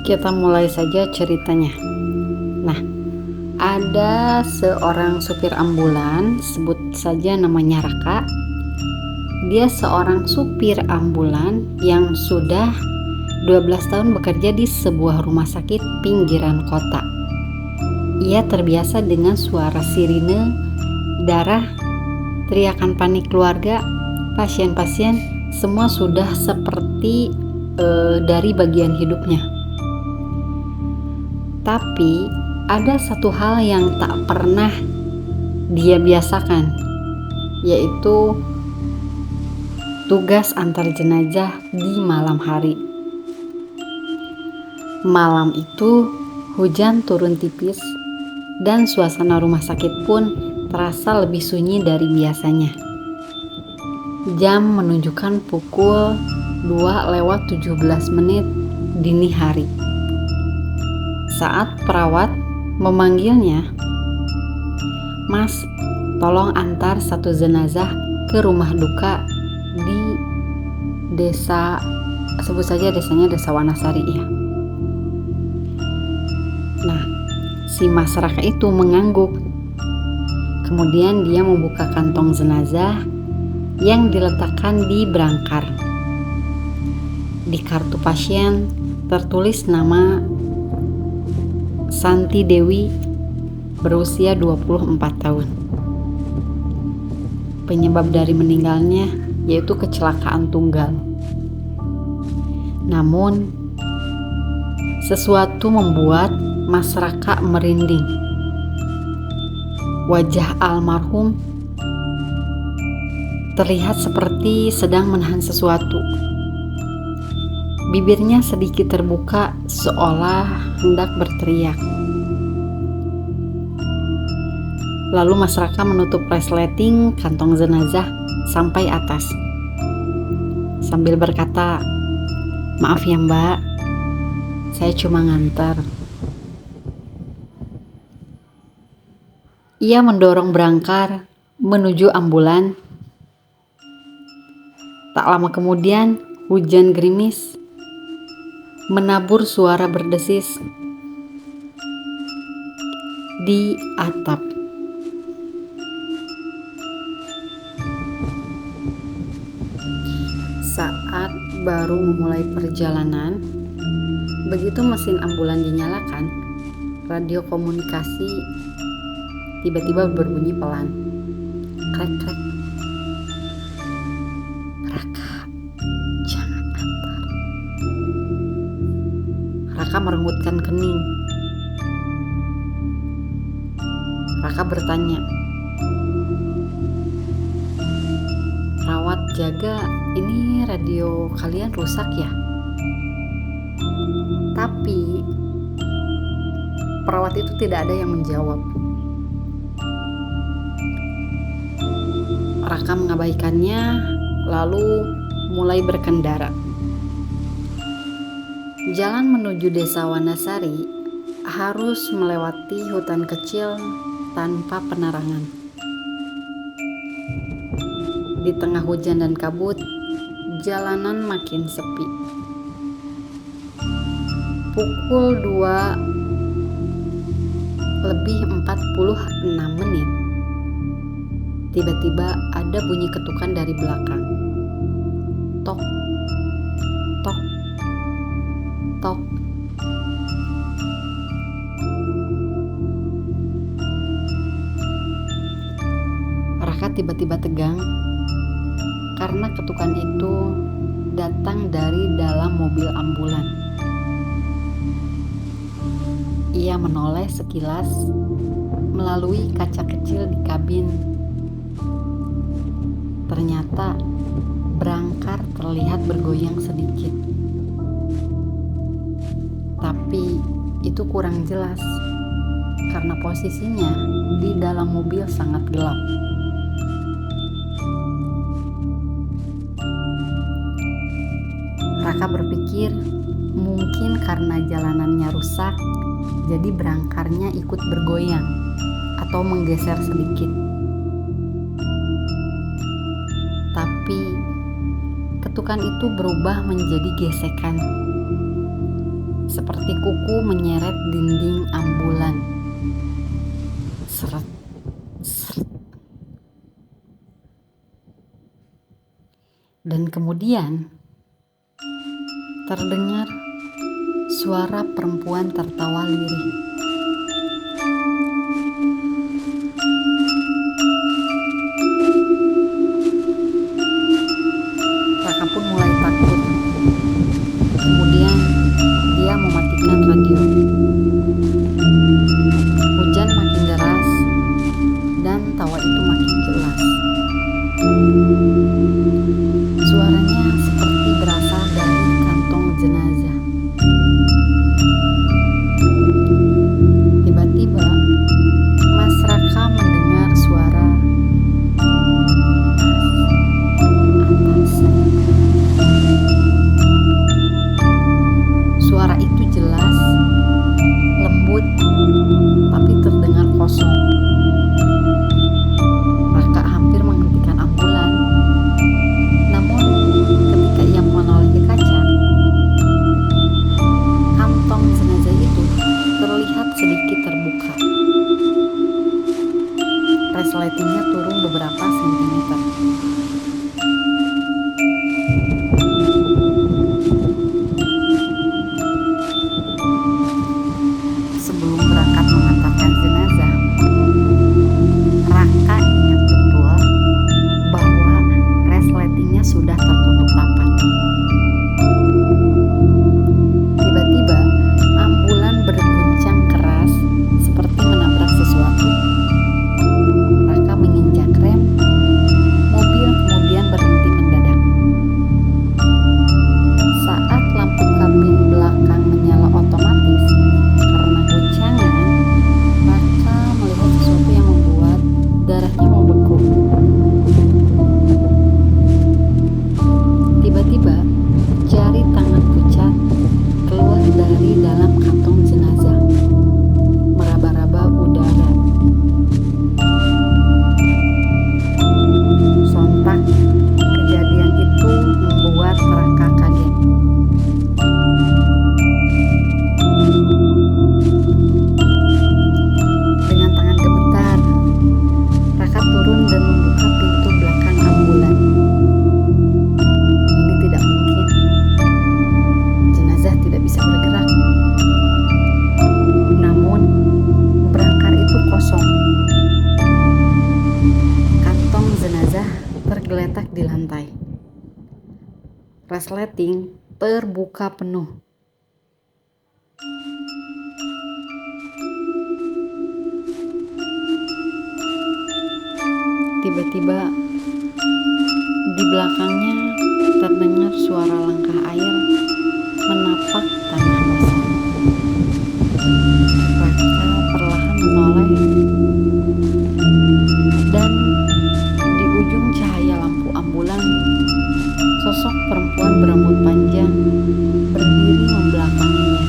Kita mulai saja ceritanya. Nah, ada seorang supir ambulan, sebut saja namanya Raka. Dia seorang supir ambulan yang sudah 12 tahun bekerja di sebuah rumah sakit pinggiran kota. Ia terbiasa dengan suara sirine, darah, teriakan panik keluarga, pasien-pasien, semua sudah seperti dari bagian hidupnya. Tapi ada satu hal yang tak pernah dia biasakan, yaitu tugas antar jenazah di malam hari. Malam itu hujan turun tipis dan suasana rumah sakit pun terasa lebih sunyi dari biasanya. Jam menunjukkan pukul 2:17 dini hari. Saat perawat memanggilnya, "Mas, tolong antar satu jenazah ke rumah duka di desa," sebut saja desanya Desa Wanasari ya. Nah, si Mas Raka itu mengangguk. Kemudian dia membuka kantong jenazah yang diletakkan di brangkar. Di kartu pasien tertulis nama Santi Dewi, berusia 24 tahun. Penyebab dari meninggalnya yaitu kecelakaan tunggal. Namun, sesuatu membuat Mas Raka merinding. Wajah almarhum terlihat seperti sedang menahan sesuatu. Bibirnya sedikit terbuka seolah hendak berteriak. Lalu Mas Raka menutup resleting kantong jenazah sampai atas sambil berkata, "Maaf ya Mbak, saya cuma nganter." Ia mendorong brangkar menuju ambulan. Tak lama kemudian, hujan gerimis menabur suara berdesis di atap. Saat baru memulai perjalanan, begitu mesin ambulan dinyalakan, radio komunikasi tiba-tiba berbunyi pelan. Krek krek. "Raka, jangan antar." Raka merengutkan kening. Raka bertanya, "Rawat jaga, ini radio kalian rusak ya?" Tapi perawat itu tidak ada yang menjawab. Raka mengabaikannya, lalu mulai berkendara. Jalan menuju Desa Wanasari harus melewati hutan kecil tanpa penerangan. Di tengah hujan dan kabut, jalanan makin sepi. Pukul 2:46, tiba-tiba ada bunyi ketukan dari belakang. Tok, tok, tok. Raka tiba-tiba tegang karena ketukan itu datang dari dalam mobil ambulan. Ia menoleh sekilas melalui kaca kecil di kabin. Ternyata brangkar terlihat bergoyang sedikit. Tapi itu kurang jelas karena posisinya di dalam mobil sangat gelap. Raka berpikir mungkin karena jalanannya rusak, jadi brangkarnya ikut bergoyang atau menggeser sedikit. Tapi ketukan itu berubah menjadi gesekan. seperti kuku menyeret dinding ambulan. Seret, seret. Dan kemudian terdengar suara perempuan tertawa lirih. Raka pun mulai takut. Kemudian dia mematikan radio. Hujan makin deras dan tawa itu makin jelas. Suaranya seperti berasal dari kantong jenazah. Tiba-tiba Mas Raka mendengar suara atasan. Suara itu jelas, lembut, tapi terdengar kosong. Raka hampir menghentikan ambulan. Namun ketika ia menoleh ke kaca, kantong jenazah itu terlihat sedikit terbuka. Resletingnya turun beberapa sentimeter. Sebelum berangkat mengantarkan jenazah, Raka ingat betul bahwa resletingnya sudah tertutup rapat. Tiba-tiba ambulan berguncang keras seperti menabrak sesuatu. Raka menginjak rem, mobil kemudian berhenti mendadak. Saat lampu kabin belakang menyala otomatis karena guncangan, Raka melihat sesuatu yang membuat darahnya membeku. Tiba-tiba jari tangan pucat keluar dari dalam kantong jenazah, meraba-raba udara. Sontak kejadian itu membuat Raka kaget. Dengan tangan gemetar, Raka turun dan membuka pintu belakang ambulan. Ini tidak mungkin. Jenazah tidak bisa bergerak. Namun, brangkar itu kosong. Kantong jenazah tergeletak di lantai. Resleting terbuka penuh. Tiba-tiba di belakangnya terdengar suara langkah air menapak tanah basah. Raka perlahan menoleh dan di ujung cahaya lampu ambulan, sosok perempuan berambut panjang berdiri membelakanginya.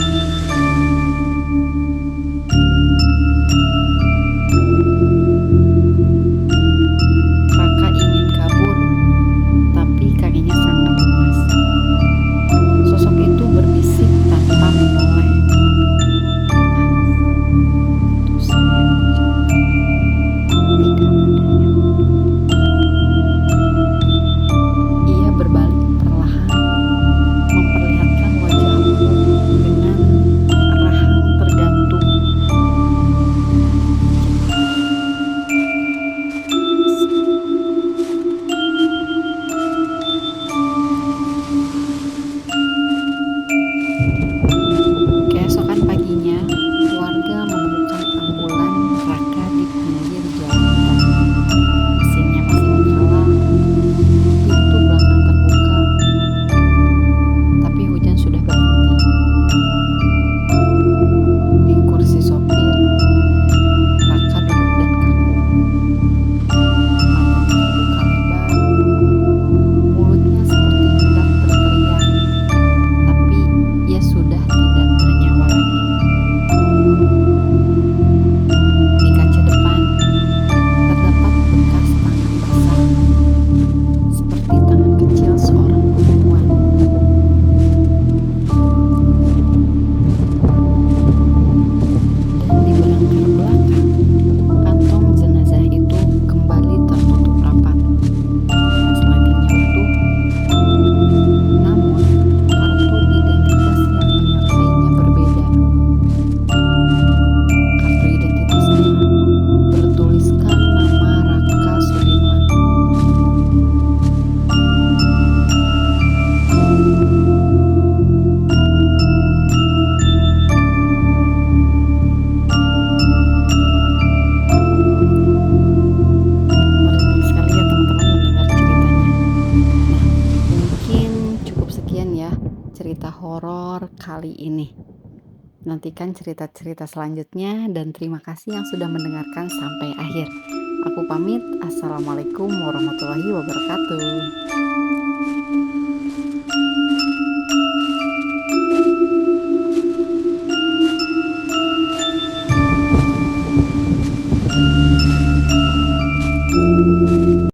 Raka ingin kabur, tapi kakinya sangat lemas. Sosok itu berbisik tanpa menoleh. Itu saya, tidak ada yang. Ia berbalik perlahan horor kali ini. Nantikan cerita-cerita selanjutnya dan terima kasih yang sudah mendengarkan sampai akhir. Aku pamit. Assalamualaikum warahmatullahi wabarakatuh.